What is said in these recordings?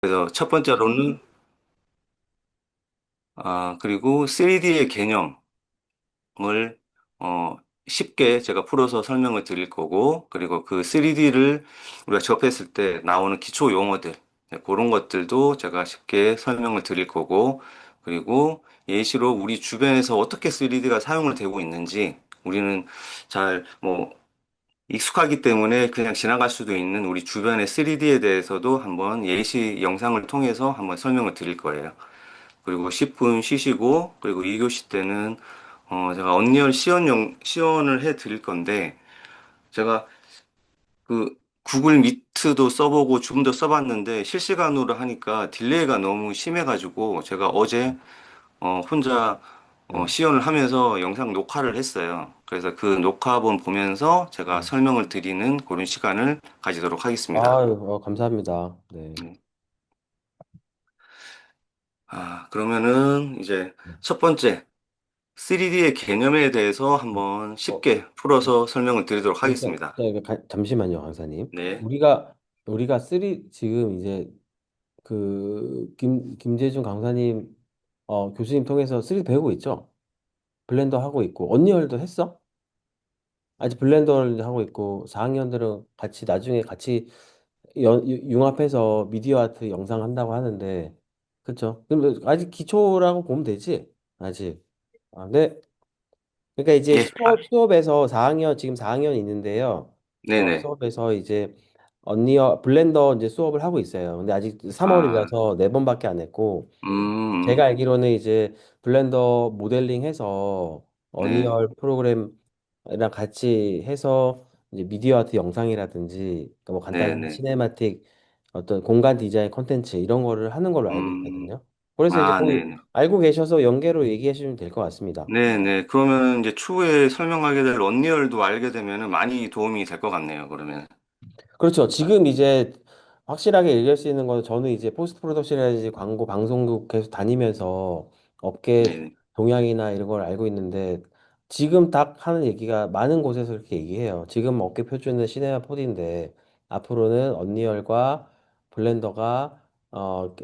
그래서 첫 번째로는, 그리고 3D의 개념을, 어, 쉽게 제가 풀어서 설명을 드릴 거고, 그리고 그 3D를 우리가 접했을 때 나오는 기초 용어들, 네, 그런 것들도 제가 쉽게 설명을 드릴 거고, 그리고 예시로 우리 주변에서 어떻게 3D가 사용을 되고 있는지, 우리는 잘, 익숙하기 때문에 그냥 지나갈 수도 있는 우리 주변의 3D에 대해서도 한번 예시 영상을 통해서 한번 설명을 드릴 거예요. 그리고 10분 쉬시고, 그리고 2교시 때는, 제가 언리얼 시연을 해 드릴 건데, 제가 그 구글 미트도 써보고 줌도 써봤는데, 실시간으로 하니까 딜레이가 너무 심해가지고, 제가 어제, 혼자, 네. 시연을 하면서 영상 녹화를 했어요. 그래서 그 녹화본 보면서 제가 네. 설명을 드리는 그런 시간을 가지도록 하겠습니다. 아유, 감사합니다. 네. 음. 그러면은 이제 첫 번째, 3D의 개념에 대해서 네. 한번 어, 쉽게 풀어서 설명을 드리도록 하겠습니다. 잠시만요, 강사님. 네, 우리가 지금 이제 김재준 강사님, 교수님 통해서 3D 배우고 있죠? 블렌더 하고 있고, 언리얼도 했어? 아직 블렌더를 하고 있고, 4학년들은 나중에 같이 융합해서 미디어 아트 영상 한다고 하는데, 그쵸? 그럼 아직 기초라고 보면 되지? 아직. 네. 그러니까 이제 예, 수업에서 4학년, 지금 4학년 있는데요. 네네. 수업에서 이제 블렌더 이제 수업을 하고 있어요. 근데 아직 아, 3월이라서 4번밖에 안 했고, 제가 음, 알기로는 이제 블렌더 모델링 해서 네, 언리얼 프로그램이랑 같이 해서 이제 미디어 아트 영상이라든지 그러니까 뭐 간단한 네네. 시네마틱 어떤 공간 디자인 콘텐츠 이런 거를 하는 걸로 알고 음, 있거든요. 그래서 이제 거기 네네. 알고 계셔서 연계로 얘기해 주시면 될 것 같습니다. 네네. 그러면 이제 추후에 설명하게 될 언리얼도 알게 되면 많이 도움이 될 것 같네요, 그러면. 그렇죠. 지금 이제 확실하게 얘기할 수 있는 건 저는 이제 포스트 프로덕션이라든지 광고 방송국 계속 다니면서 업계 네네. 동향이나 이런 걸 알고 있는데 지금 딱 하는 얘기가 많은 곳에서 이렇게 얘기해요. 지금 업계 표준은 시네마 4D인데 앞으로는 언리얼과 블렌더가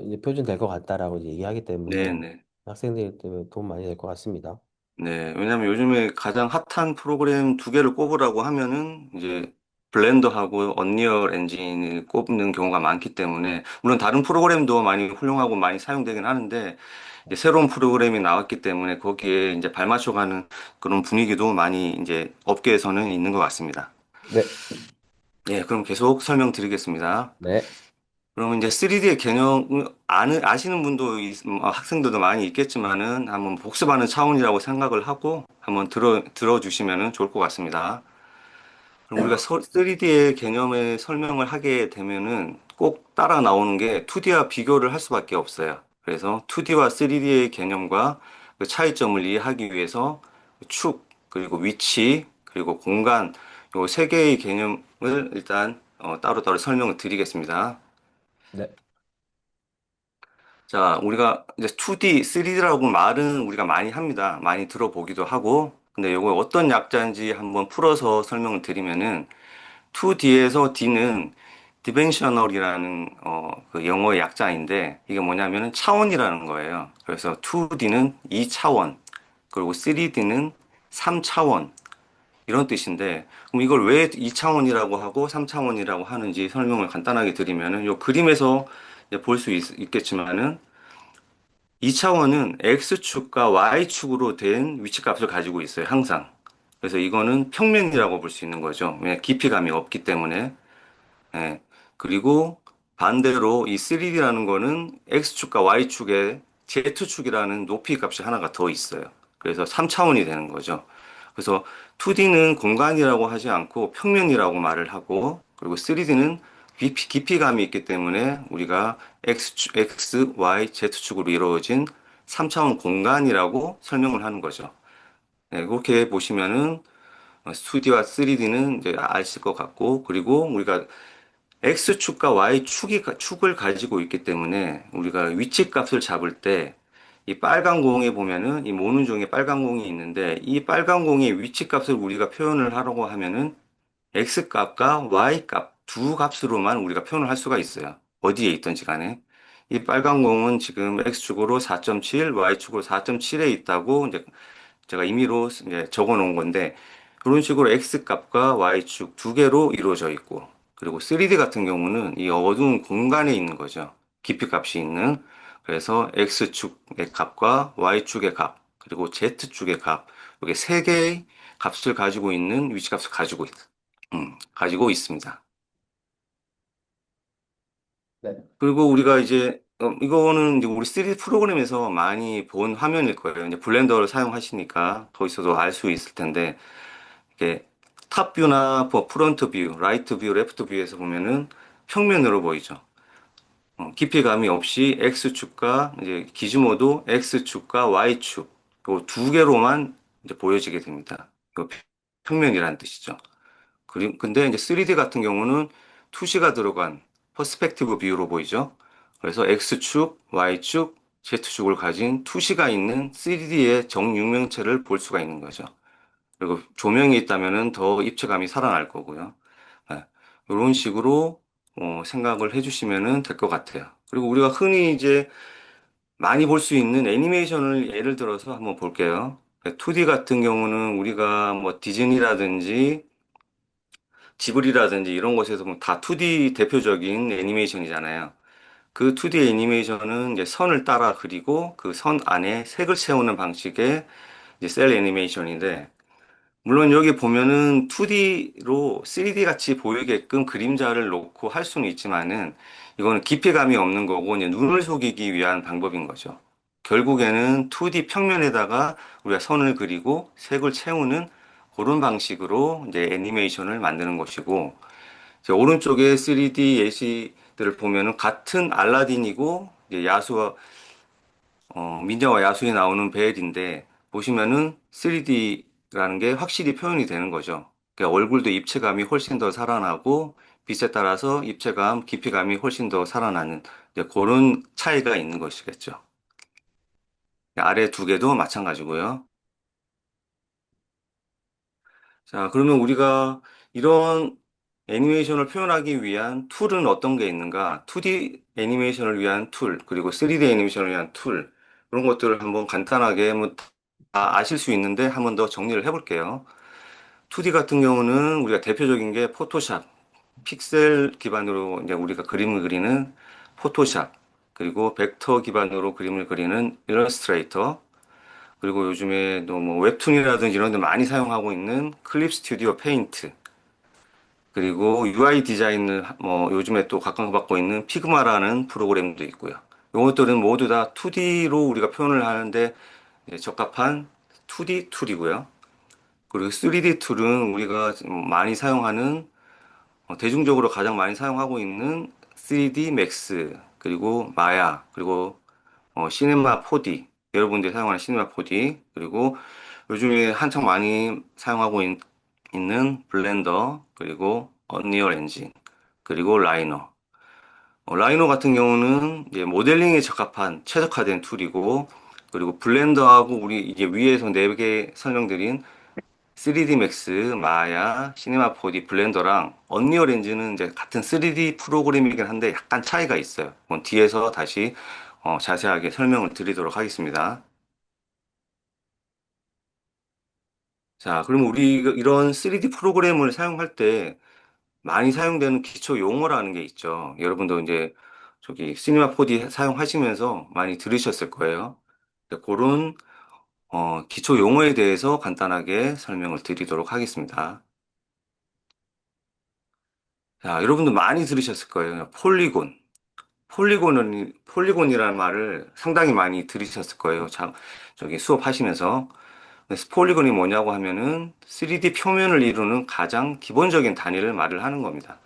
이제 표준 될 것 같다라고 이제 얘기하기 때문에 네네. 학생들이 때문에 도움 많이 될 것 같습니다. 네, 왜냐면 요즘에 가장 핫한 프로그램 두 개를 꼽으라고 하면은 이제 블렌더하고 언리얼 엔진을 꼽는 경우가 많기 때문에 물론 다른 프로그램도 많이 훌륭하고 많이 사용되긴 하는데 이제 새로운 프로그램이 나왔기 때문에 거기에 이제 발맞춰가는 그런 분위기도 많이 이제 업계에서는 있는 것 같습니다. 네, 예, 그럼 계속 설명드리겠습니다. 네, 그러면 이제 3D의 개념 아시는 분도 학생들도 많이 있겠지만은 한번 복습하는 차원이라고 생각을 하고 한번 들어주시면은 좋을 것 같습니다. 그럼 우리가 3D의 개념의 설명을 하게 되면은 꼭 따라 나오는 게 2D와 비교를 할 수밖에 없어요. 그래서 2D와 3D의 개념과 그 차이점을 이해하기 위해서 축, 그리고 위치, 그리고 공간, 요 세 개의 개념을 일단 따로따로 설명을 드리겠습니다. 네, 자, 우리가 이제 2D, 3D라고 말은 우리가 많이 합니다. 많이 들어보기도 하고. 근데 이거 어떤 약자인지 한번 풀어서 설명을 드리면은 2D에서 D는 디멘셔널이라는 그 영어의 약자인데 이게 뭐냐면은 차원이라는 거예요. 그래서 2D는 2차원, 그리고 3D는 3차원 이런 뜻인데 그럼 이걸 왜 2차원이라고 하고 3차원이라고 하는지 설명을 간단하게 드리면은 이 그림에서 볼 수 있겠지만은 2차원은 X축과 Y축으로 된 위치값을 가지고 있어요, 항상. 그래서 이거는 평면이라고 볼 수 있는 거죠. 왜냐 깊이감이 없기 때문에. 예. 그리고 반대로 이 3D라는 거는 X축과 Y축에 Z축이라는 높이 값이 하나가 더 있어요. 그래서 3차원이 되는 거죠. 그래서 2D는 공간이라고 하지 않고 평면이라고 말을 하고, 그리고 3D는 깊이감이 있기 때문에 우리가 X, Y, Z축으로 이루어진 3차원 공간이라고 설명을 하는 거죠. 네, 그렇게 보시면은 2D와 3D는 이제 아실 것 같고, 그리고 우리가 X축과 축을 가지고 있기 때문에 우리가 위치 값을 잡을 때 이 빨간 공에 보면은 이 모는 중에 빨간 공이 있는데 이 빨간 공의 위치 값을 우리가 표현을 하려고 하면은 X 값과 Y 값 두 값으로만 우리가 표현을 할 수가 있어요. 어디에 있든지 간에. 이 빨간 공은 지금 X축으로 4.7, Y축으로 4.7에 있다고 이제 제가 임의로 이제 적어 놓은 건데, 이런 식으로 X 값과 Y축 두 개로 이루어져 있고, 그리고 3D 같은 경우는 이 어두운 공간에 있는 거죠. 깊이 값이 있는. 그래서 X축의 값과 Y축의 값, 그리고 Z축의 값, 이게 세 개의 값을 가지고 있는 위치 값을 가지고 있습니다. 네. 그리고 우리가 이제 이거는 이제 우리 3D 프로그램에서 많이 본 화면일 거예요. 이제 블렌더를 사용하시니까 거기서도 알 수 있을 텐데 이게 탑 뷰나 뭐 프론트 뷰, 라이트 뷰, 레프트 뷰에서 보면은 평면으로 보이죠. 깊이감이 없이 X축과 이제 기즈모도 X축과 Y축 요 두 개로만 이제 보여지게 됩니다. 요 평면이라는 뜻이죠. 근데 이제 3D 같은 경우는 투시가 들어간 퍼스펙티브 뷰로 보이죠. 그래서 X축, Y축, Z축을 가진 투시가 있는 3D의 정육면체를 볼 수가 있는 거죠. 그리고 조명이 있다면은 더 입체감이 살아날 거고요. 네. 이런 식으로 생각을 해주시면은 될 것 같아요. 그리고 우리가 흔히 이제 많이 볼 수 있는 애니메이션을 예를 들어서 한번 볼게요. 2D 같은 경우는 우리가 뭐 디즈니라든지 지브리라든지 이런 곳에서 보면 다 2D 대표적인 애니메이션이잖아요. 그 2D 애니메이션은 이제 선을 따라 그리고 그 선 안에 색을 채우는 방식의 이제 셀 애니메이션인데, 물론 여기 보면은 2D로 3D 같이 보이게끔 그림자를 놓고 할 수는 있지만은 이거는 깊이감이 없는 거고 이제 눈을 속이기 위한 방법인 거죠. 결국에는 2D 평면에다가 우리가 선을 그리고 색을 채우는 그런 방식으로 이제 애니메이션을 만드는 것이고, 이제 오른쪽에 3D 예시들을 보면은 같은 알라딘이고 이제 민자와 야수에 나오는 벨인데 보시면은 3D라는 게 확실히 표현이 되는 거죠. 그러니까 얼굴도 입체감이 훨씬 더 살아나고 빛에 따라서 입체감, 깊이감이 훨씬 더 살아나는 이제 그런 차이가 있는 것이겠죠. 아래 두 개도 마찬가지고요. 자, 그러면 우리가 이런 애니메이션을 표현하기 위한 툴은 어떤 게 있는가? 2D 애니메이션을 위한 툴, 그리고 3D 애니메이션을 위한 툴, 그런 것들을 한번 간단하게 뭐 다 아실 수 있는데 한번 더 정리를 해볼게요. 2D 같은 경우는 우리가 대표적인 게 포토샵, 픽셀 기반으로 이제 우리가 그림을 그리는 포토샵, 그리고 벡터 기반으로 그림을 그리는 일러스트레이터, 그리고 요즘에 또뭐 웹툰이라든지 이런 데 많이 사용하고 있는 클립 스튜디오 페인트, 그리고 UI 디자인을 뭐 요즘에 또 각광받고 있는 피그마라는 프로그램도 있고요. 이것들은 모두 다 2D로 우리가 표현을 하는데 적합한 2D 툴이고요. 그리고 3D 툴은 우리가 많이 사용하는 대중적으로 가장 많이 사용하고 있는 3D 맥스, 그리고 마야, 그리고 시네마 4D, 여러분들이 사용하는 시네마 4D, 그리고 요즘에 한창 많이 사용하고 있는 블렌더, 그리고 언리얼 엔진, 그리고 라이너. 라이너 같은 경우는 이제 모델링에 적합한 최적화된 툴이고, 그리고 블렌더하고 우리 이제 위에서 네 개 설명드린 3D 맥스, 마야, 시네마 4D, 블렌더랑 언리얼 엔진은 이제 같은 3D 프로그램이긴 한데 약간 차이가 있어요. 그건 뒤에서 다시 자세하게 설명을 드리도록 하겠습니다. 자, 그럼 우리 이런 3D 프로그램을 사용할 때 많이 사용되는 기초 용어라는 게 있죠. 여러분도 이제 저기 시네마 4D 사용하시면서 많이 들으셨을 거예요. 그런 기초 용어에 대해서 간단하게 설명을 드리도록 하겠습니다. 자, 여러분도 많이 들으셨을 거예요. 폴리곤이라는 말을 상당히 많이 들으셨을 거예요. 자, 저기 수업하시면서. 그래서 폴리곤이 뭐냐고 하면은 3D 표면을 이루는 가장 기본적인 단위를 말을 하는 겁니다.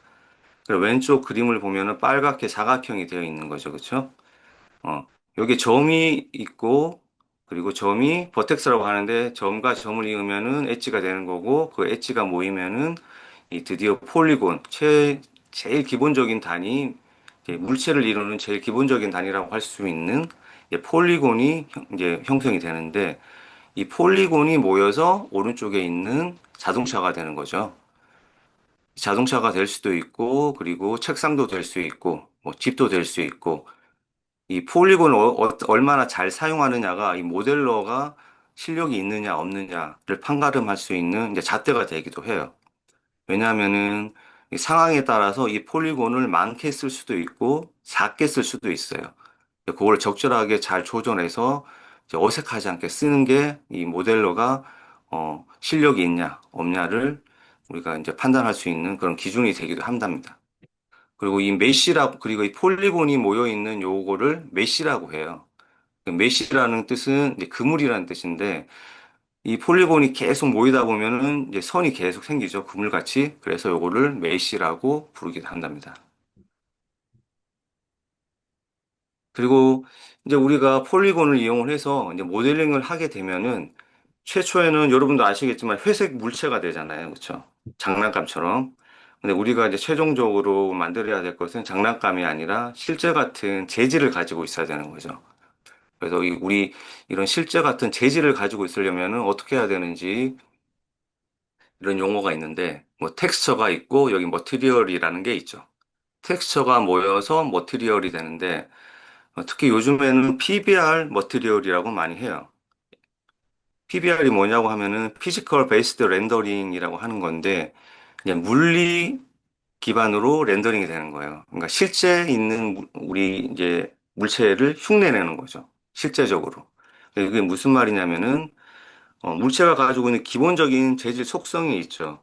그리고 왼쪽 그림을 보면은 빨갛게 사각형이 되어 있는 거죠. 그렇죠? 여기 점이 있고, 그리고 점이 버텍스라고 하는데 점과 점을 이으면은 엣지가 되는 거고, 그 엣지가 모이면은 이 드디어 폴리곤, 제일 기본적인 단위, 이제 물체를 이루는 제일 기본적인 단위라고 할 수 있는 이제 폴리곤이 이제 형성이 되는데, 이 폴리곤이 모여서 오른쪽에 있는 자동차가 되는 거죠. 자동차가 될 수도 있고, 그리고 책상도 될 수 있고, 뭐 집도 될 수 있고, 이 폴리곤을 얼마나 잘 사용하느냐가 이 모델러가 실력이 있느냐 없느냐를 판가름할 수 있는 이제 잣대가 되기도 해요. 왜냐하면은 이 상황에 따라서 이 폴리곤을 많게 쓸 수도 있고 작게 쓸 수도 있어요. 그걸 적절하게 잘 조절해서 이제 어색하지 않게 쓰는 게 이 모델러가 실력이 있냐 없냐를 우리가 이제 판단할 수 있는 그런 기준이 되기도 한답니다. 그리고 이 메쉬라고 그리고 이 폴리곤이 모여 있는 요거를 메쉬라고 해요. 그 메쉬라는 뜻은 이제 그물이라는 뜻인데 이 폴리곤이 계속 모이다 보면은 이제 선이 계속 생기죠. 그물같이. 그래서 요거를 메쉬라고 부르기도 한답니다. 그리고 이제 우리가 폴리곤을 이용을 해서 이제 모델링을 하게 되면은 최초에는 여러분도 아시겠지만 회색 물체가 되잖아요. 그렇죠? 장난감처럼. 근데 우리가 이제 최종적으로 만들어야 될 것은 장난감이 아니라 실제 같은 재질을 가지고 있어야 되는 거죠. 그래서 우리 이런 실제 같은 재질을 가지고 있으려면은 어떻게 해야 되는지 이런 용어가 있는데 뭐 텍스처가 있고 여기 머티리얼이라는 게 있죠. 텍스처가 모여서 머티리얼이 되는데 특히 요즘에는 PBR 머티리얼이라고 많이 해요. PBR이 뭐냐고 하면은 피지컬 베이스드 렌더링이라고 하는 건데 그냥 물리 기반으로 렌더링이 되는 거예요. 그러니까 실제 있는 우리 이제 물체를 흉내내는 거죠. 실제적으로. 이게 무슨 말이냐면은 물체가 가지고 있는 기본적인 재질 속성이 있죠.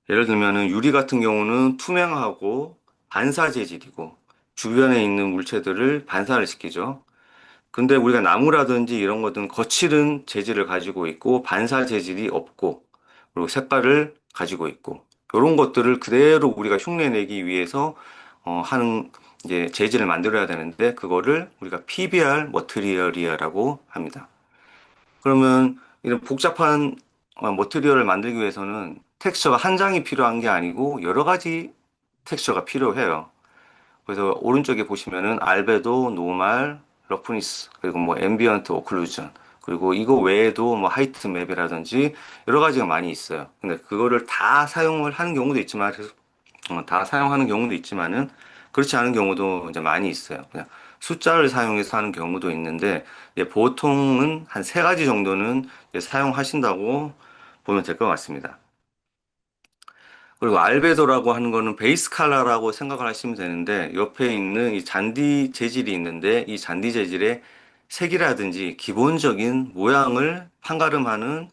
예를 들면은 유리 같은 경우는 투명하고 반사 재질이고 주변에 있는 물체들을 반사를 시키죠. 근데 우리가 나무라든지 이런 것들은 거칠은 재질을 가지고 있고 반사 재질이 없고 그리고 색깔을 가지고 있고 이런 것들을 그대로 우리가 흉내내기 위해서 하는 이제 재질을 만들어야 되는데 그거를 우리가 PBR 머티리얼이라고 합니다. 그러면 이런 복잡한 머티리얼을 만들기 위해서는 텍스처가 한 장이 필요한 게 아니고 여러 가지 텍스처가 필요해요. 그래서 오른쪽에 보시면은 알베도, 노말, 러프니스, 그리고 뭐 앰비언트 오클루전, 그리고 이거 외에도 뭐 하이트 맵이라든지 여러 가지가 많이 있어요. 근데 그거를 다 사용을 하는 경우도 있지만 다 사용하는 경우도 있지만은 그렇지 않은 경우도 이제 많이 있어요. 그냥 숫자를 사용해서 하는 경우도 있는데 이제 보통은 한 세 가지 정도는 이제 사용하신다고 보면 될 것 같습니다. 그리고 알베도라고 하는 거는 베이스 컬러라고 생각을 하시면 되는데 옆에 있는 이 잔디 재질이 있는데 이 잔디 재질의 색이라든지 기본적인 모양을 판가름하는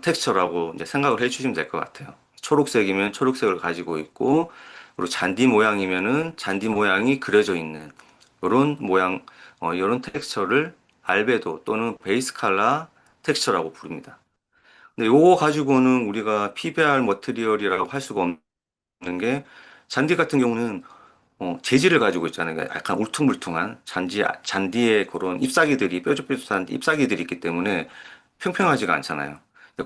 텍스처라고 이제 생각을 해주시면 될 것 같아요. 초록색이면 초록색을 가지고 있고 그리고 잔디 모양이면은 잔디 모양이 그려져 있는 이런 모양, 이런 텍스처를 알베도 또는 베이스 컬러 텍스처라고 부릅니다. 근데 요거 가지고는 우리가 PBR 머티리얼이라고 할 수가 없는 게 잔디 같은 경우는 재질을 가지고 있잖아요. 그러니까 약간 울퉁불퉁한 잔디에 그런 잎사귀들이 뾰족뾰족한 잎사귀들이 있기 때문에 평평하지가 않잖아요.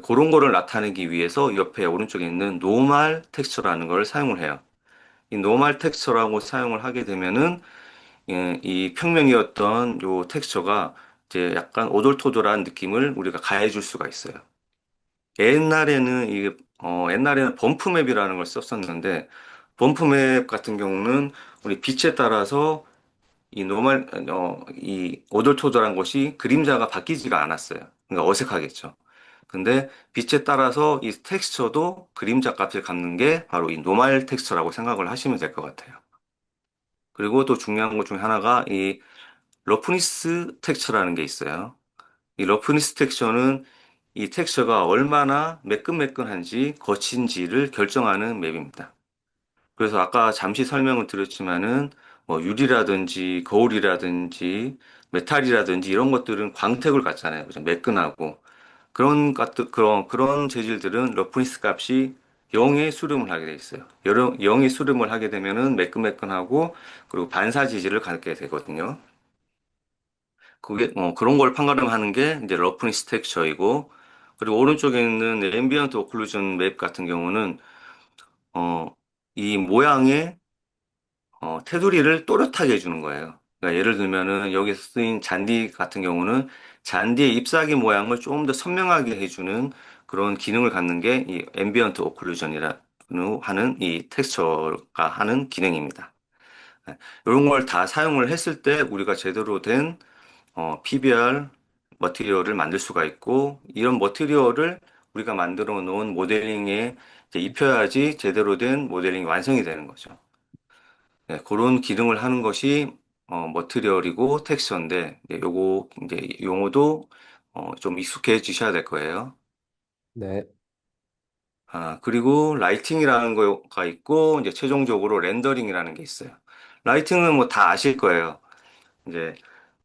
그런 거를 나타내기 위해서 옆에 오른쪽에 있는 노멀 텍스처라는 걸 사용을 해요. 이 노멀 텍스처라고 사용을 하게 되면은 이 평면이었던 요 텍스처가 이제 약간 오돌토돌한 느낌을 우리가 가해줄 수가 있어요. 옛날에는 범프맵이라는 걸 썼었는데, 범프맵 같은 경우는 우리 빛에 따라서 이 오돌토돌한 것이 그림자가 바뀌지가 않았어요. 그러니까 어색하겠죠. 근데 빛에 따라서 이 텍스처도 그림자 값을 갖는 게 바로 이 노멀 텍스처라고 생각을 하시면 될 것 같아요. 그리고 또 중요한 것 중에 하나가 이 러프니스 텍스처라는 게 있어요. 이 러프니스 텍스처는 이 텍스처가 얼마나 매끈매끈한지 거친지를 결정하는 맵입니다. 그래서 아까 잠시 설명을 드렸지만은 뭐 유리라든지 거울이라든지 메탈이라든지 이런 것들은 광택을 갖잖아요. 그죠? 매끈하고 그런 재질들은 러프니스 값이 0에 수렴을 하게 돼 있어요. 0에 수렴을 하게 되면은 매끈매끈하고 그리고 반사 재질을 갖게 되거든요. 그런 걸 판가름하는 게 이제 러프니스 텍스처이고 그리고 오른쪽에 있는 앰비언트 오클루전 맵 같은 경우는 어, 이 모양의 테두리를 또렷하게 해주는 거예요. 그러니까 예를 들면은 여기서 쓰인 잔디 같은 경우는 잔디의 잎사귀 모양을 조금 더 선명하게 해주는 그런 기능을 갖는 게 이 앰비언트 오클루전이라 하는 이 텍스처가 하는 기능입니다. 이런 걸 다 사용을 했을 때 우리가 제대로 된 PBR 머티리얼을 만들 수가 있고 이런 머티리얼을 우리가 만들어 놓은 모델링에 이제 입혀야지 제대로 된 모델링이 완성이 되는 거죠. 네, 그런 기능을 하는 것이 머티리얼이고 텍스처인데 요거 이제 용어도 좀 익숙해지셔야 될 거예요. 네. 아, 그리고 라이팅이라는 거가 있고 이제 최종적으로 렌더링이라는 게 있어요. 라이팅은 뭐 다 아실 거예요. 이제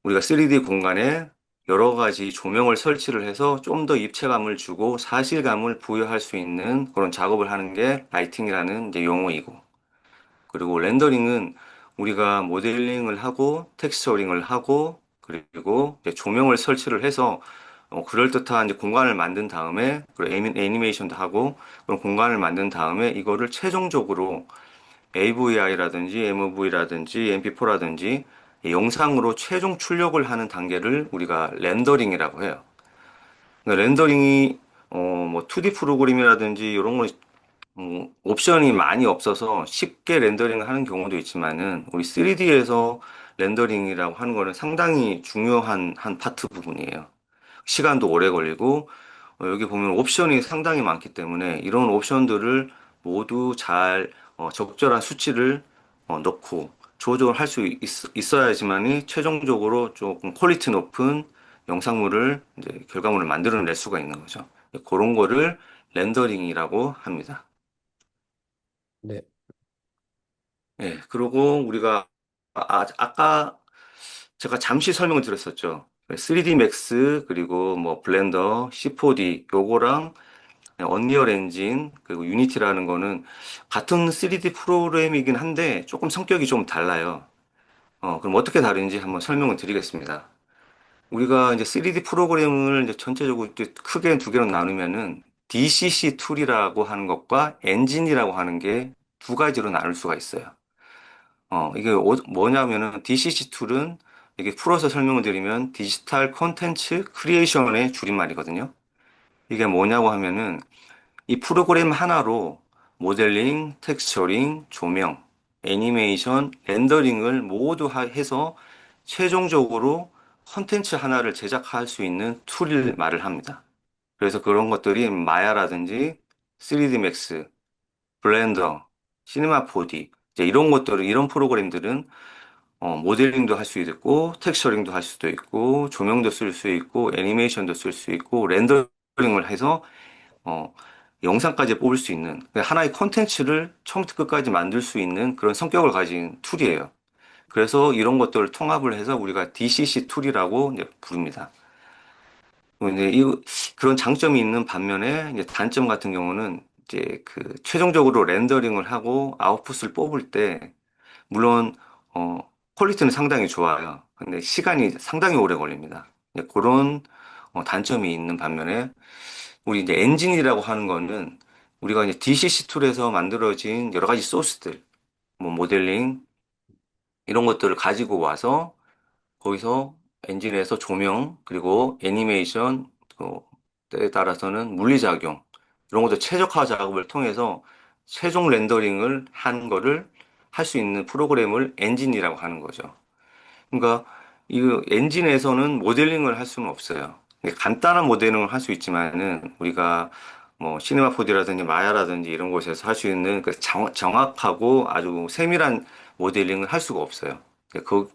우리가 3D 공간에 여러 가지 조명을 설치를 해서 좀 더 입체감을 주고 사실감을 부여할 수 있는 그런 작업을 하는 게 라이팅이라는 이제 용어이고, 그리고 렌더링은 우리가 모델링을 하고 텍스처링을 하고 그리고 이제 조명을 설치를 해서 그럴듯한 이제 공간을 만든 다음에 그리고 애니메이션도 하고 그런 공간을 만든 다음에 이거를 최종적으로 AVI라든지 MOV라든지 MP4라든지 영상으로 최종 출력을 하는 단계를 우리가 렌더링이라고 해요. 그러니까 렌더링이 뭐 2D 프로그램이라든지 이런 거 옵션이 많이 없어서 쉽게 렌더링을 하는 경우도 있지만은 우리 3D에서 렌더링이라고 하는 거는 상당히 중요한 한 파트 부분이에요. 시간도 오래 걸리고 여기 보면 옵션이 상당히 많기 때문에 이런 옵션들을 모두 잘 적절한 수치를 넣고 조정을 할 수 있어야지만이 최종적으로 조금 퀄리티 높은 영상물을 이제 결과물을 만들어낼 수가 있는 거죠. 그런 거를 렌더링이라고 합니다. 네. 예, 그리고 우리가 아까 제가 잠시 설명을 드렸었죠. 3D 맥스 그리고 뭐 블렌더, C4D 요거랑 언리얼 엔진 그리고 유니티라는 거는 같은 3D 프로그램이긴 한데 조금 성격이 좀 달라요. 그럼 어떻게 다른지 한번 설명을 드리겠습니다. 우리가 이제 3D 프로그램을 이제 전체적으로 이제 크게 두 개로 나누면은 DCC 툴이라고 하는 것과 엔진이라고 하는 게 두 가지로 나눌 수가 있어요. 이게 뭐냐면은 DCC 툴은 이게 풀어서 설명을 드리면 디지털 콘텐츠 크리에이션의 줄임말이거든요. 이게 뭐냐고 하면은 이 프로그램 하나로 모델링, 텍스처링, 조명, 애니메이션, 렌더링을 모두 해서 최종적으로 컨텐츠 하나를 제작할 수 있는 툴을 말을 합니다. 그래서 그런 것들이 마야라든지 3D 맥스, 블렌더, 시네마 4D 이제 이런 것들은 이런 프로그램들은 모델링도 할 수 있고 텍스처링도 할 수도 있고 조명도 쓸 수 있고 애니메이션도 쓸 수 있고 렌더링을 해서 어, 영상까지 뽑을 수 있는 하나의 콘텐츠를 처음부터 끝까지 만들 수 있는 그런 성격을 가진 툴이에요. 그래서 이런 것들을 통합을 해서 우리가 DCC 툴이라고 이제 부릅니다. 근데 그런 장점이 있는 반면에 이제 단점 같은 경우는 이제 그 최종적으로 렌더링을 하고 아웃풋을 뽑을 때 물론 퀄리티는 상당히 좋아요. 근데 시간이 상당히 오래 걸립니다. 이제 그런 단점이 있는 반면에 우리 이제 엔진이라고 하는 거는 우리가 이제 DCC 툴에서 만들어진 여러 가지 소스들, 뭐 모델링 이런 것들을 가지고 와서 거기서 엔진에서 조명 그리고 애니메이션 또 때에 따라서는 물리작용 이런 것도 최적화 작업을 통해서 최종 렌더링을 한 거를 할 수 있는 프로그램을 엔진이라고 하는 거죠. 그러니까 이 엔진에서는 모델링을 할 수는 없어요. 간단한 모델링을 할 수 있지만은 우리가 뭐 시네마 4D라든지 마야라든지 이런 곳에서 할 수 있는 그 정확하고 아주 세밀한 모델링을 할 수가 없어요. 그,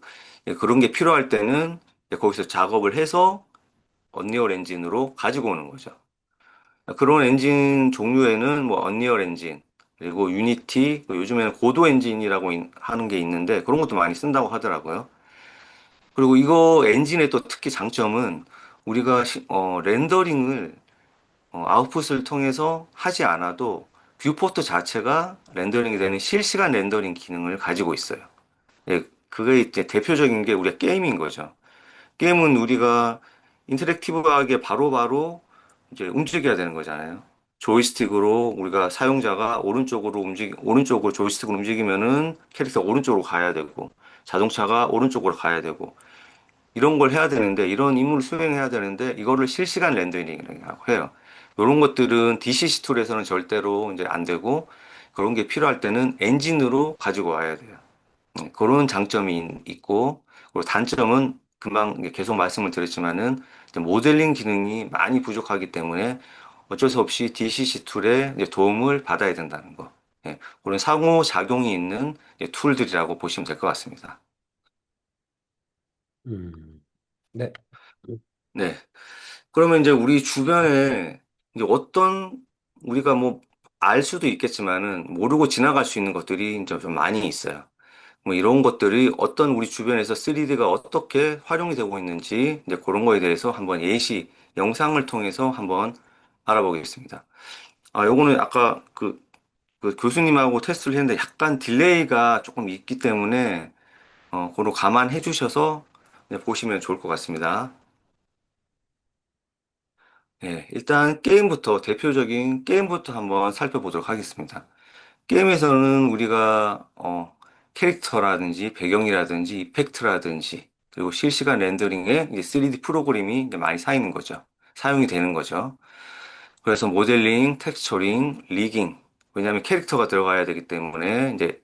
그런 게 필요할 때는 거기서 작업을 해서 언리얼 엔진으로 가지고 오는 거죠. 그런 엔진 종류에는 뭐 언리얼 엔진, 그리고 유니티, 요즘에는 고도 엔진이라고 하는 게 있는데 그런 것도 많이 쓴다고 하더라고요. 그리고 이거 엔진의 또 특히 장점은 우리가 렌더링을 아웃풋을 통해서 하지 않아도 뷰포트 자체가 렌더링이 되는 실시간 렌더링 기능을 가지고 있어요. 예, 그게 이제 대표적인 게 우리가 게임인 거죠. 게임은 우리가 인터랙티브하게 바로바로 이제 움직여야 되는 거잖아요. 조이스틱으로 우리가 사용자가 오른쪽으로 조이스틱을 움직이면은 캐릭터가 오른쪽으로 가야 되고, 자동차가 오른쪽으로 가야 되고, 이런 걸 해야 되는데, 이런 임무를 수행해야 되는데, 이거를 실시간 렌더링이라고 해요. 이런 것들은 DCC 툴에서는 절대로 이제 안 되고, 그런 게 필요할 때는 엔진으로 가지고 와야 돼요. 그런 장점이 있고, 그리고 단점은 금방 이제 계속 말씀을 드렸지만은 이제 모델링 기능이 많이 부족하기 때문에 어쩔 수 없이 DCC 툴의 이제 도움을 받아야 된다는 거. 예, 그런 상호작용이 있는 이제 툴들이라고 보시면 될 것 같습니다. 네. 네. 그러면 이제 우리 주변에 이제 어떤 우리가 뭐 알 수도 있겠지만은 모르고 지나갈 수 있는 것들이 이제 좀 많이 있어요. 뭐 이런 것들이 어떤 우리 주변에서 3D가 어떻게 활용이 되고 있는지 이제 그런 거에 대해서 한번 예시 영상을 통해서 한번 알아보겠습니다. 요거는 아까 그 교수님하고 테스트를 했는데 약간 딜레이가 조금 있기 때문에 그거 감안해 주셔서 이제 보시면 좋을 것 같습니다. 예, 일단 게임부터 대표적인 게임부터 한번 살펴보도록 하겠습니다. 게임에서는 우리가 캐릭터라든지 배경이라든지 이펙트라든지 그리고 실시간 렌더링에 이제 3D 프로그램이 이제 많이 사용인 거죠. 사용이 되는 거죠. 그래서 모델링, 텍스처링, 리깅. 왜냐하면 캐릭터가 들어가야 되기 때문에 이제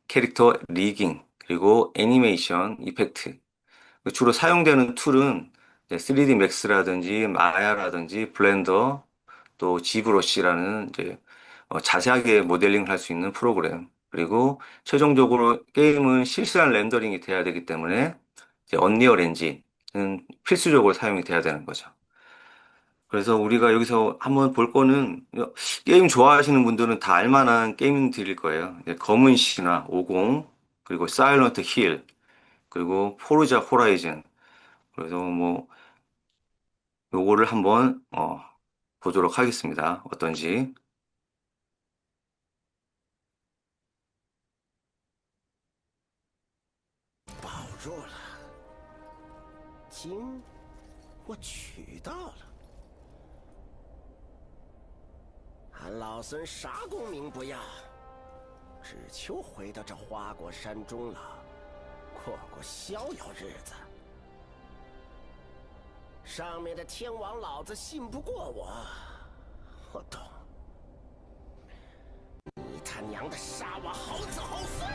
캐릭터 리깅 그리고 애니메이션, 이펙트. 주로 사용되는 툴은 3D 맥스라든지 마야라든지 블렌더 또 지브러시라는 이제 자세하게 모델링을 할 수 있는 프로그램. 그리고 최종적으로 게임은 실시간 렌더링이 돼야 되기 때문에 이제 언리얼 엔진은 필수적으로 사용이 돼야 되는 거죠. 그래서 우리가 여기서 한번 볼 거는 게임 좋아하시는 분들은 다 알만한 게임들일 거예요. 이제 검은 신화 50, 그리고 사일런트 힐, 그리고 포르자 호라이즌. 그래서 뭐 요거를 한번 보도록 하겠습니다. 어떤지. 保住了，金我取到了。俺老孙啥功名不要，只求回到这花果山中了，过过逍遥日子。上面的天王老子信不过我，我懂。你他娘的杀我好子好孙！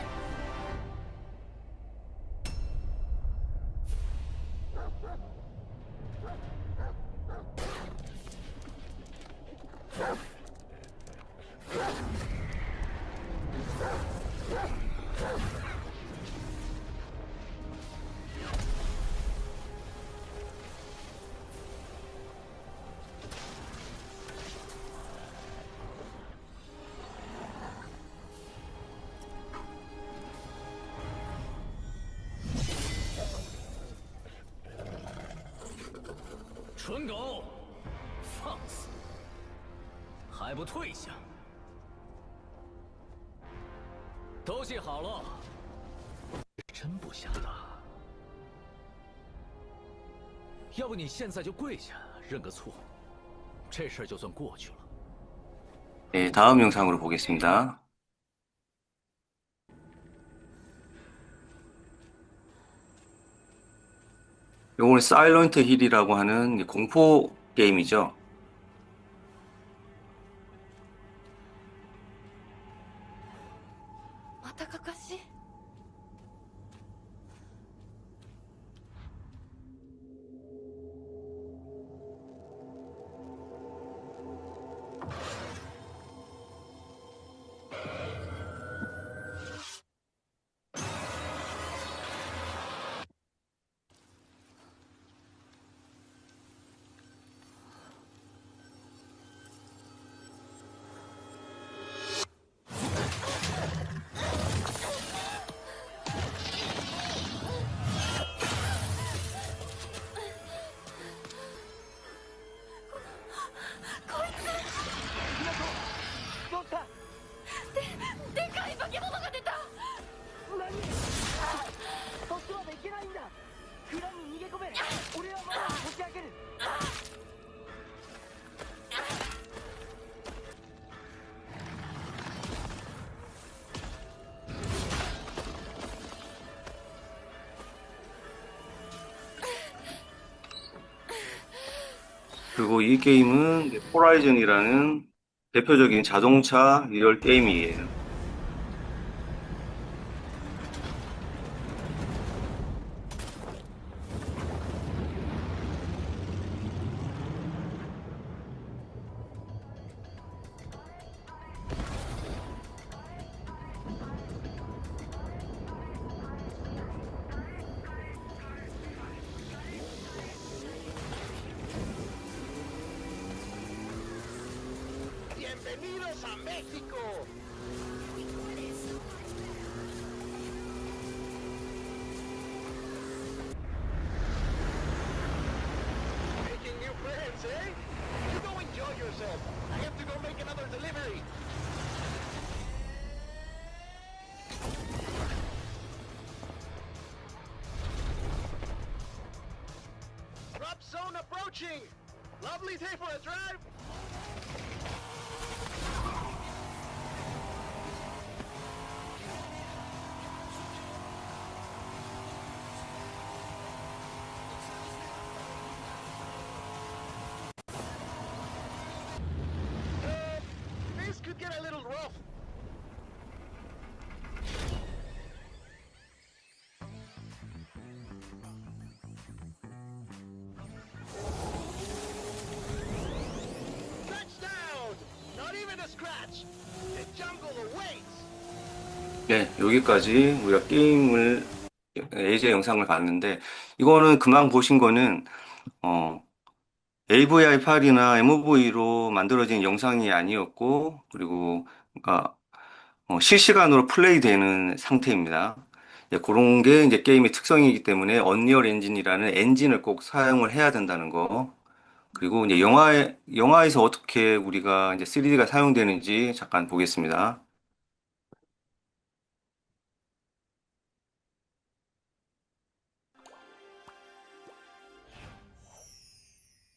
蠢狗，放肆！还不退下！都记好了，真不想打。要不你现在就跪下认个错，这事儿就算过去了。 네, 다음 영상으로 보겠습니다. 요거는 사일런트 힐이라고 하는 공포 게임이죠. またかかし。 でかい化け物が出た。何？そっちまで行けないんだ。蔵に逃げ込め。俺はまだこじ開ける。 그리고 이 게임은 호라이즌이라는 대표적인 자동차 리얼 게임이에요. Bienvenidos a México. Making new friends, eh? You go enjoy yourself. I have to go make another delivery. Drop zone approaching. Lovely day for a drive. This could get a little rough. Touchdown! Not even a scratch. The jungle awaits. 네, 여기까지 우리가 게임을 예제 영상을 봤는데 이거는 금방 보신 거는 AVI8이나 MOV로 만들어진 영상이 아니었고 그리고 그러니까 실시간으로 플레이되는 상태입니다. 예, 그런 게 이제 게임의 특성이기 때문에 언리얼 엔진이라는 엔진을 꼭 사용을 해야 된다는 거. 그리고 이제 영화에서 어떻게 우리가 이제 3D가 사용되는지 잠깐 보겠습니다.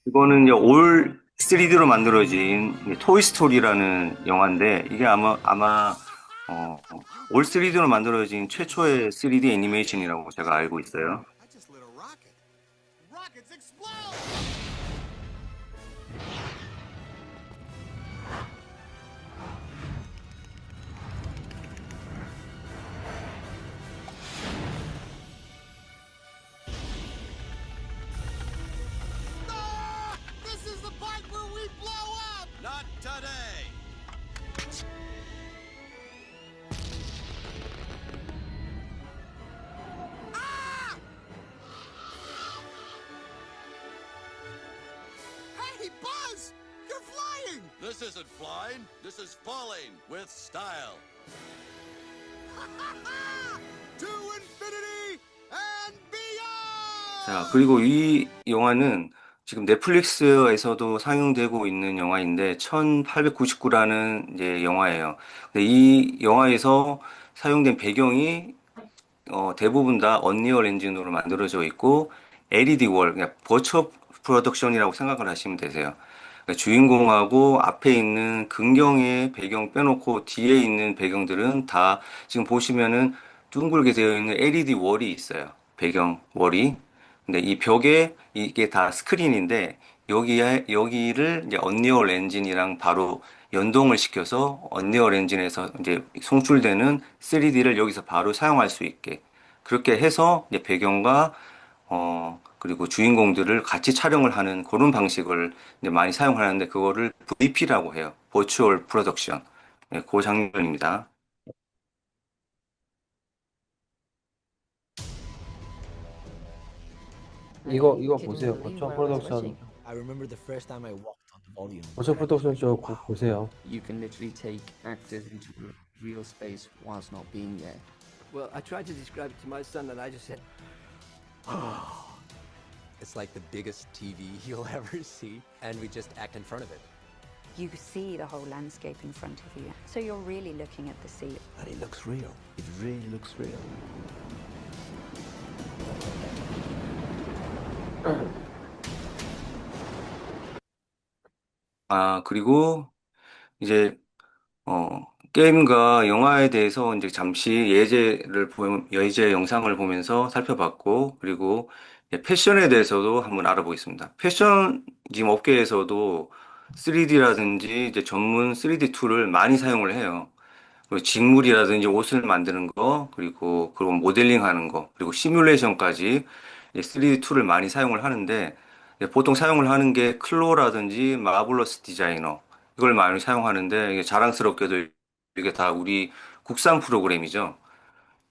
이거는 이제 올 3D로 만들어진 토이스토리라는 영화인데 이게 아마 올 3D로 만들어진 최초의 3D 애니메이션이라고 제가 알고 있어요. I just lit a rocket. Rockets explode! Ah! This is the part where we blow up! Not today! Ah! Hey, Buzz! You're flying! This isn't flying, this is falling with style. To infinity and beyond! 자, 그리고 이 영화는 지금 넷플릭스에서도 상영되고 있는 영화인데 1899라는 이제 영화예요. 근데 이 영화에서 사용된 배경이 대부분 다 언리얼 엔진으로 만들어져 있고 LED 월, 그냥 버추어 프로덕션이라고 생각을 하시면 되세요. 그러니까 주인공하고 앞에 있는 긍정의 배경 빼놓고 뒤에 있는 배경들은 다 지금 보시면은 둥글게 되어 있는 LED 월이 있어요. 배경 월이. 근데 이 벽에 이게 다 스크린인데 여기를 이제 언리얼 엔진이랑 바로 연동을 시켜서 언리얼 엔진에서 이제 송출되는 3D를 여기서 바로 사용할 수 있게 그렇게 해서 이제 배경과 그리고 주인공들을 같이 촬영을 하는 그런 방식을 이제 많이 사용하는데 그거를 VP라고 해요. 버추얼 프로덕션. 네, 그 장면입니다. 이거 보세요. 버추얼 프로덕션. I remember the first time I walked on the volume. 버추얼 프로덕션 쪽 보세요. You can literally take actors into real space whilst not being there. Well, I tried to describe it to my son, and I just said, It's like the biggest TV you'll ever see, and we just act in front of it. You see the whole landscape in front of you. So you're really looking at the sea. and it looks real. It really looks real. 아, 그리고 이제 게임과 영화에 대해서 이제 잠시 예제 영상을 보면서 살펴봤고, 그리고 이제 패션에 대해서도 한번 알아보겠습니다. 패션 지금 업계에서도 3D라든지 이제 전문 3D 툴을 많이 사용을 해요. 그리고 직물이라든지 옷을 만드는 거, 그리고 그런 모델링 하는 거, 그리고 시뮬레이션까지 3D 툴을 많이 사용을 하는데, 보통 사용을 하는 게 클로라든지 마블러스 디자이너, 이걸 많이 사용하는데, 이게 자랑스럽게도 이게 다 우리 국산 프로그램이죠.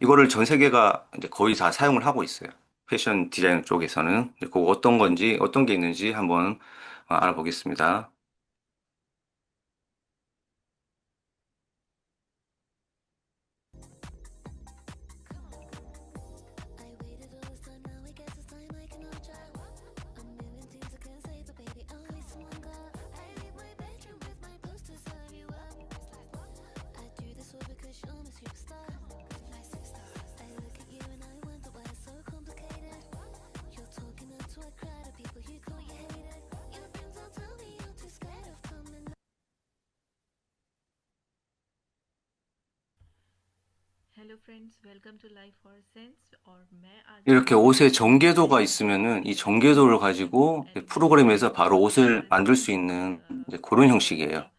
이거를 전 세계가 이제 거의 다 사용을 하고 있어요. 패션 디자인 쪽에서는. 그 어떤 건지, 어떤 게 있는지 한번 알아보겠습니다. 이렇게 옷에 전개도가 있으면은 이 전개도를 가지고 이제 프로그램에서 바로 옷을 만들 수 있는 이제 그런 형식이에요.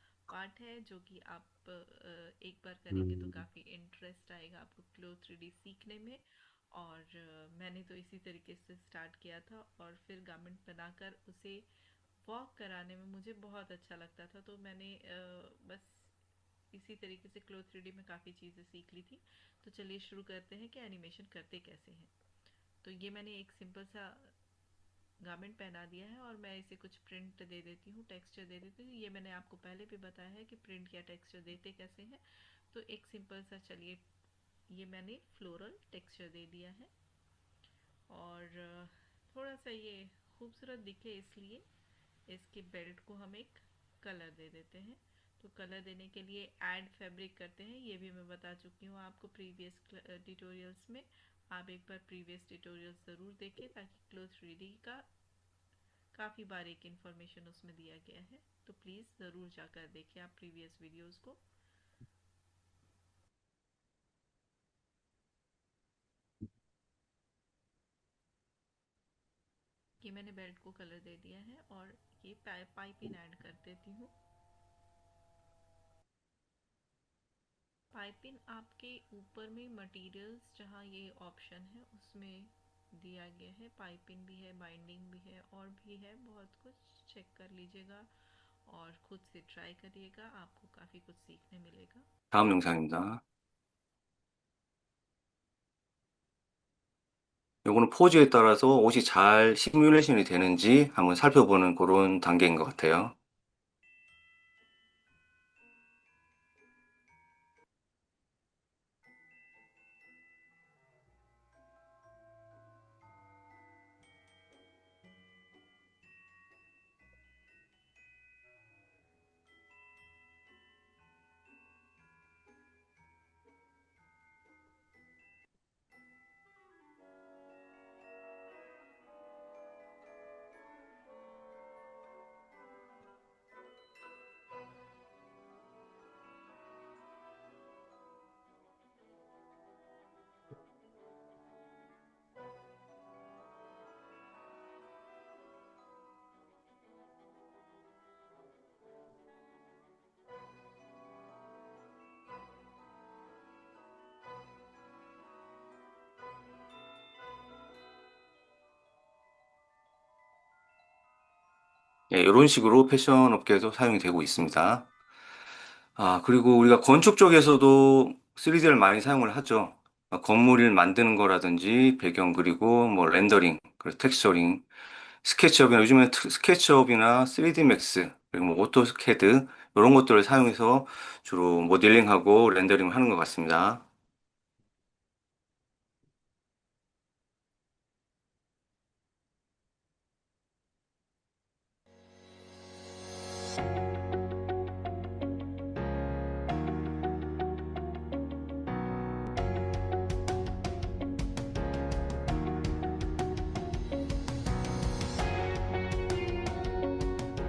इसी तरीके से cloth 3D में काफ़ी चीज़ें सीख ली थी। तो चलिए शुरू करते हैं कि एनिमेशन करते कैसे हैं। तो ये मैंने एक सिंपल सा गारमेंट पहना दिया है और मैं इसे कुछ प्रिंट दे देती हूँ, टेक्सचर दे देती हूँ। ये मैंने आपको पहले भी बताया है कि प्रिंट या टेक्सचर देते कैसे हैं। तो एक सिंपल सा, चलिए ये मैंने फ्लोरल टेक्सचर दे दिया है और थोड़ा सा ये खूबसूरत दिखे इसलिए इसके बेल्ट को हम एक कलर दे देते हैं। तो कलर देने के लिए ऐड फैब्रिक करते हैं, ये भी मैं बता चुकी हूँ आपको प्रीवियस ट्यूटोरियल्स में। आप एक बार प्रीवियस ट्यूटोरियल्स ज़रूर देखें ताकि क्लोथ 3D का काफ़ी बारीक इन्फॉर्मेशन उसमें दिया गया है। तो प्लीज़ ज़रूर जाकर देखें आप प्रीवियस वीडियोस को। ये मैंने बेल्ट को कलर दे दिया है और ये पाइपिंग ऐड कर देती हूँ। पाइपिंग आपके ऊपर में मटेरियल्स जहाँ ये ऑप्शन है उसमें दिया गया है। पाइपिंग भी है, बाइंडिंग भी है और भी है बहुत कुछ। चेक कर लीजिएगा और खुद से ट्राई करिएगा, आपको काफ़ी कुछ सीखने मिलेगा। 다음 영상입니다. 요거는 포즈에 따라서 옷이 잘 시뮬레이션이 되는지 한번 살펴보는 그런 단계인 것 같아요. 예, 이런 식으로 패션 업계에도 사용이 되고 있습니다. 그리고 우리가 건축 쪽에서도 3D를 많이 사용을 하죠. 건물을 만드는 거라든지 배경 그리고 뭐 렌더링, 그리고 텍스처링, 스케치업이나 요즘에 스케치업이나 3D 맥스, 그리고 뭐 오토캐드 이런 것들을 사용해서 주로 모델링하고 렌더링을 하는 것 같습니다.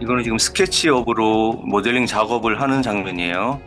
이거는 지금 스케치업으로 모델링 작업을 하는 장면이에요.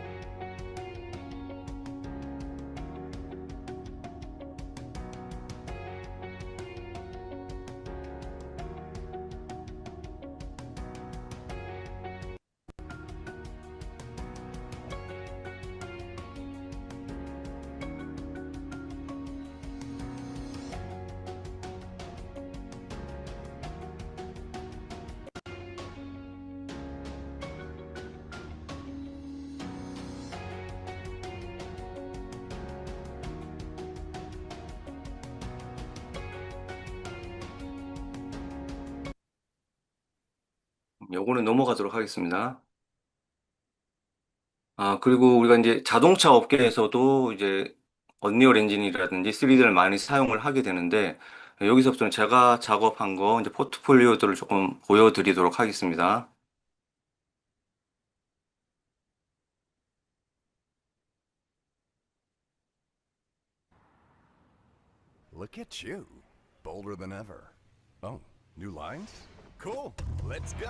요거는 넘어가도록 하겠습니다. 그리고 우리가 이제 자동차 업계에서도 이제 언리얼 엔진이라든지 3D를 많이 사용을 하게 되는데, 여기서부터는 제가 작업한 거 이제 포트폴리오들을 조금 보여드리도록 하겠습니다. Look at you, bolder than ever. Oh, new lines? Cool. Let's go.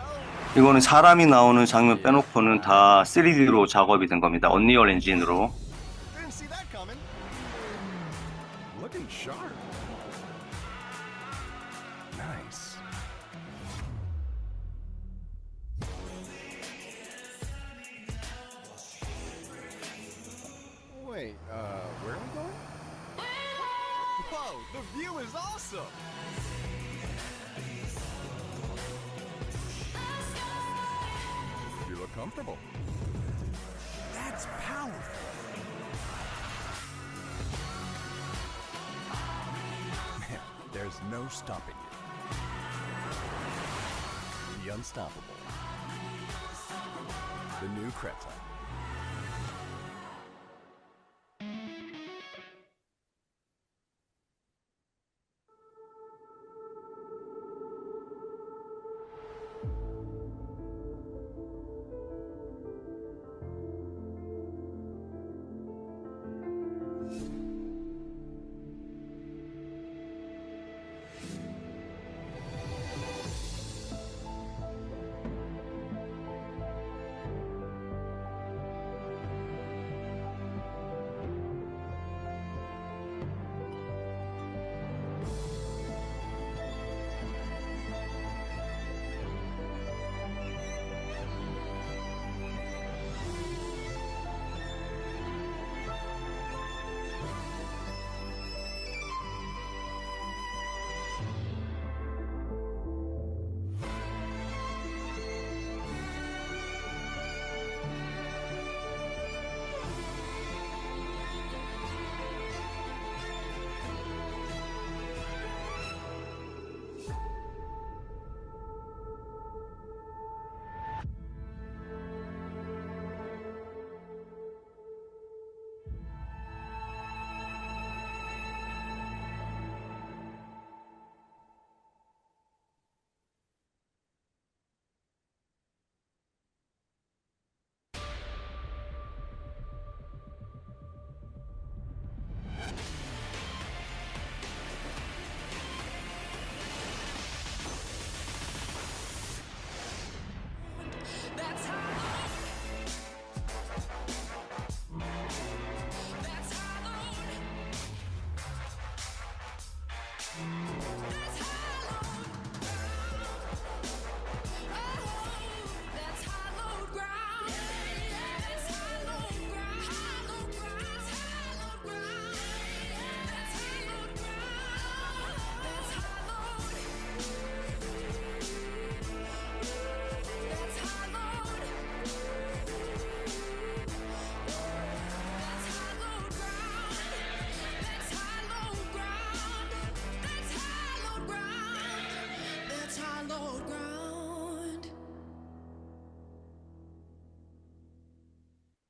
이거는 사람이 나오는 장면 빼놓고는 다 3D로 작업이 된 겁니다. 언리얼 엔진으로. Didn't see that coming. looking sharp. Nice. Wait, where are we going? Whoa, the view is awesome! You look comfortable. That's powerful. Man, there's no stopping you. The Unstoppable. The new Creta.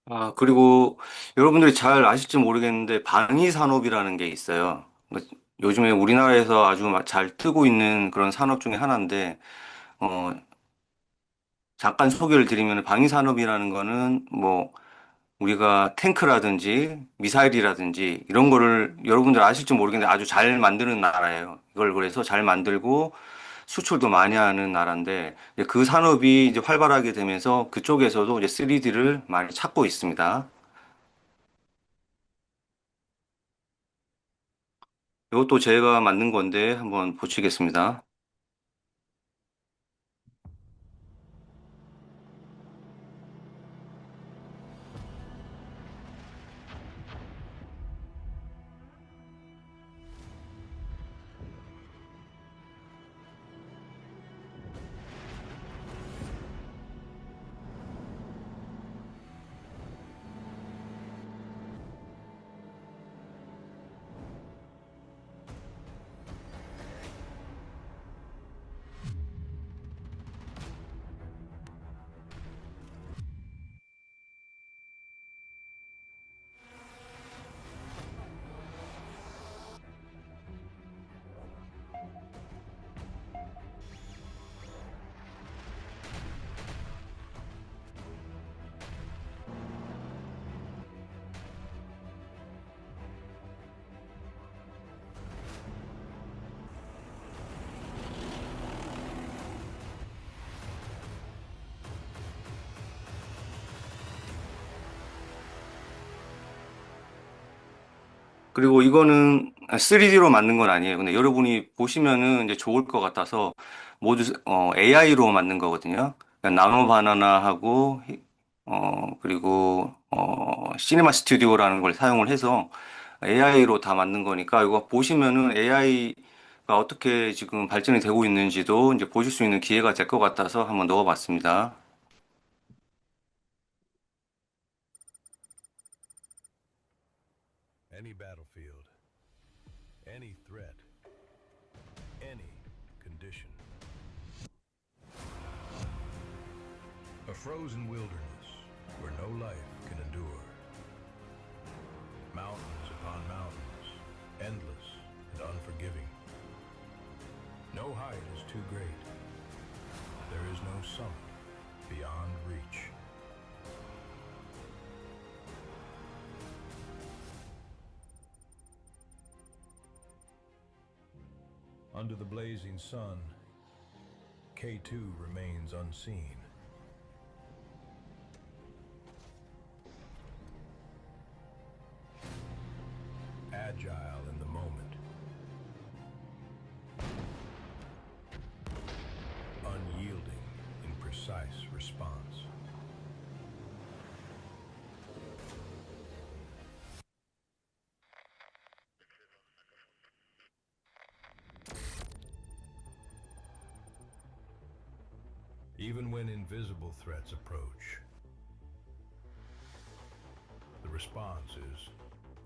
아, 그리고 여러분들이 잘 아실지 모르겠는데 방위 산업이라는 게 있어요. 요즘에 우리나라에서 아주 잘 뜨고 있는 그런 산업 중에 하나인데, 어, 잠깐 소개를 드리면 방위 산업이라는 거는 뭐 우리가 탱크라든지 미사일이라든지 이런 거를 여러분들 아실지 모르겠는데 아주 잘 만드는 나라예요. 이걸 그래서 잘 만들고 수출도 많이 하는 나라인데 이제 그 산업이 이제 활발하게 되면서 그쪽에서도 이제 3D를 많이 찾고 있습니다. 이것도 제가 만든 건데 한번 보시겠습니다. 그리고 이거는 3D로 만든 건 아니에요. 근데 여러분이 보시면은 이제 좋을 것 같아서 모두 AI로 만든 거거든요. 그러니까 나노 바나나하고 그리고 시네마 스튜디오라는 걸 사용을 해서 AI로 다 만든 거니까 이거 보시면은 AI가 어떻게 지금 발전이 되고 있는지도 이제 보실 수 있는 기회가 될 것 같아서 한번 넣어봤습니다. Any battlefield, any threat, any condition. A frozen wilderness where no life can endure. Mountains upon mountains, endless and unforgiving. No height is too great. There is no summit beyond reach. Under the blazing sun, K2 remains unseen. Agile in the moment. Unyielding in precise response. Even when invisible threats approach, the response is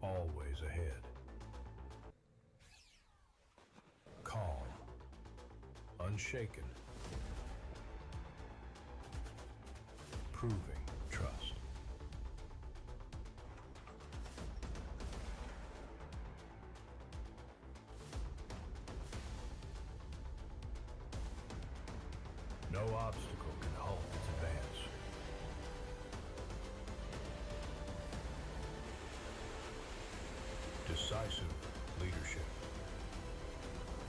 always ahead. Calm, unshaken, proving trust. No obstacle can halt its advance. Decisive leadership.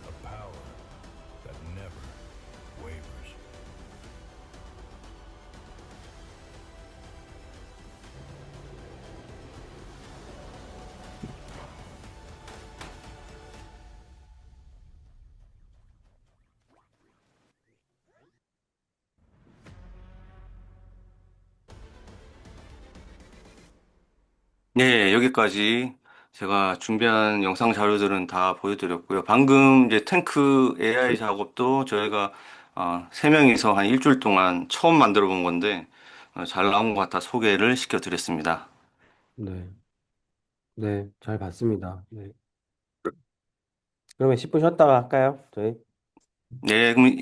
A power that never wavers. 네, 여기까지 제가 준비한 영상 자료들은 다 보여드렸고요. 방금 이제 탱크 AI 작업도 저희가 세 명이서 한 일주일 동안 처음 만들어 본 건데 잘 나온 것 같아 소개를 시켜드렸습니다. 네. 네, 잘 봤습니다. 네. 그러면 10분 쉬었다가 할까요? 저희? 네, 그럼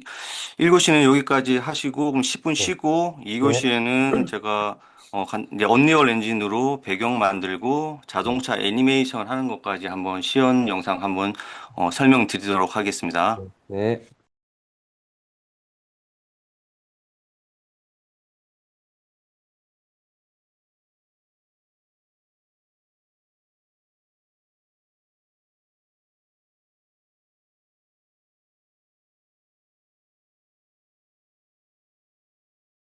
1교시는 여기까지 하시고 그럼 10분 네. 쉬고 네. 2교시에는 제가 이제 언리얼 엔진으로 배경 만들고 자동차 애니메이션 하는 것까지 한번 시연 영상 한번 설명드리도록 하겠습니다. 네.